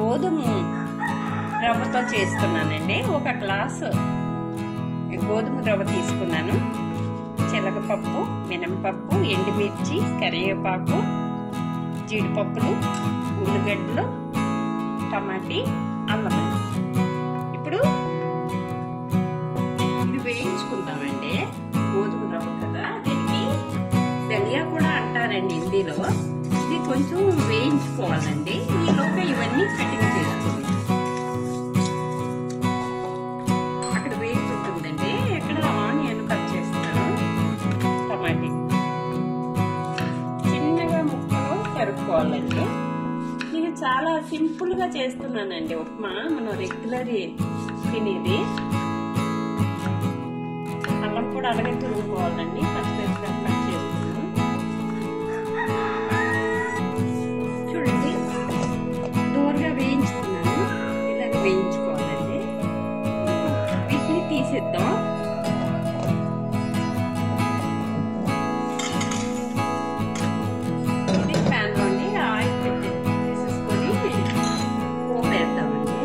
గోధుమ రవ్వతో చేస్తున్నానండి. 1 గ్లాసు గోధుమ రవ్వ తీసుకున్నాను. శనగపప్పు, మినపప్పు, ఎండుమిర్చి, కరివేపాకు, జీడిపప్పులు, ఉల్లిగడ్డలు, టమాటీ, అల్లం. ఇప్పుడు ఇది వేయించుకుందామండి. గోధుమ రవ్వ కదా, దీనికి దలియా కూడా అంటారండి హిందీలో. ఇది కొంచెం వేయించుకోవాలండి. ఈలోగా ఇవన్నీ కటింగ్ చేసుకోండి. అక్కడ వేయించుంటుందండి. ఇక్కడ ఆనియన్ కట్ చేస్తాను. టమాటీ చిన్నగా ముక్కలు తరుక్కోవాలండి. నేను చాలా సింపుల్ గా చేస్తున్నానండి ఉప్మా, మనం రెగ్యులర్ తినేది. అల్లం కూడా అలాగే తురుముకోవాలండి. పచ్చిమిరపకాయలు కట్ చేస్తున్నాను. చూడండి, దూరగా వేయించుకున్నాను. ఇలాగ వేయించుకోవాలండి. వీటిని తీసేద్దాం. ఇది ప్యాన్ లోని ఆయిల్ తీసేసుకొని పోపు వేద్దామండి.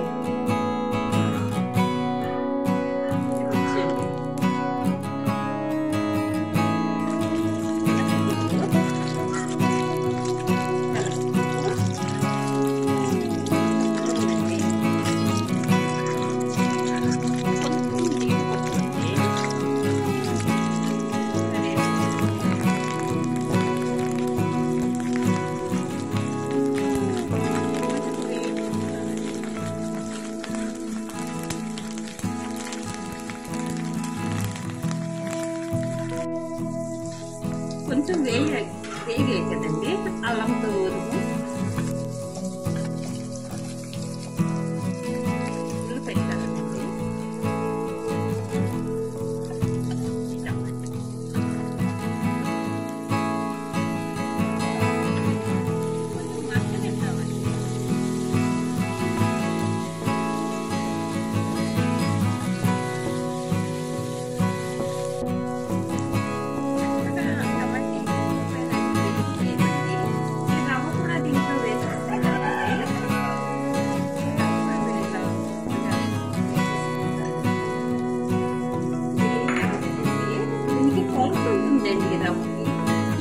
కొంచెం వేగే కదండి. అల్లంతో పెట్టాలండి.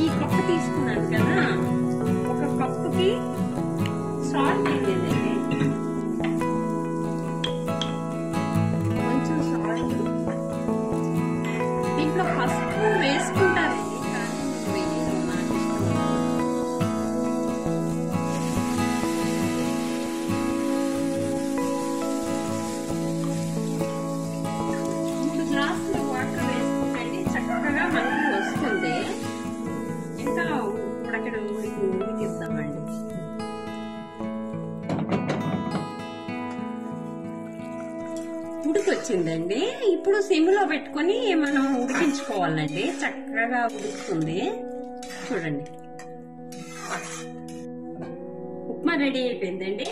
ఈ కప్పు తీసుకున్నాను కదా, 1 కప్పుకి సాల్ట్ వేయలేదండి. కొంచెం సాల్ట్, దీంట్లో పసుపు వేసుకుంటారండి, కానీ నాకు ఇష్టం. 3 గ్లాసులు వాటర్ వేసుకుంటే చక్కగా మనకి వస్తుంది. ఇంకా ఉడకడ ఉడికిస్తామండి. ఉడికొచ్చిందండి. ఇప్పుడు సిమ్లో పెట్టుకొని మనం ఉడికించుకోవాలండి. చక్కగా ఉడుకుతుంది. చూడండి, ఉప్మా రెడీ అయిపోయిందండి.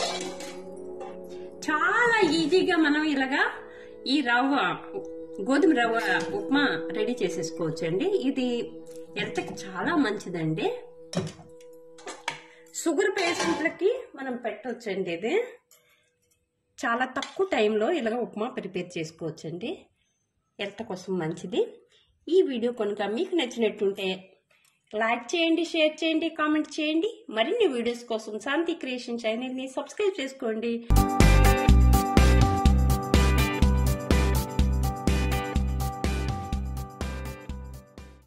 చాలా ఈజీగా మనం ఇలాగా ఈ గోధుమ రవ్వ ఉప్మా రెడీ చేసేసుకోవచ్చు అండి. ఇది హెల్త్కి చాలా మంచిదండి. షుగర్ పేషెంట్లకి మనం పెట్టవచ్చండి. ఇది చాలా తక్కువ టైంలో ఇలాగ ఉప్మా ప్రిపేర్ చేసుకోవచ్చండి. హెల్త్ కోసం మంచిది. ఈ వీడియో కనుక మీకు నచ్చినట్టుంటే లైక్ చేయండి, షేర్ చేయండి, కామెంట్ చేయండి. మరిన్ని వీడియోస్ కోసం శాంతి క్రియేషన్ ఛానల్ని సబ్స్క్రైబ్ చేసుకోండి.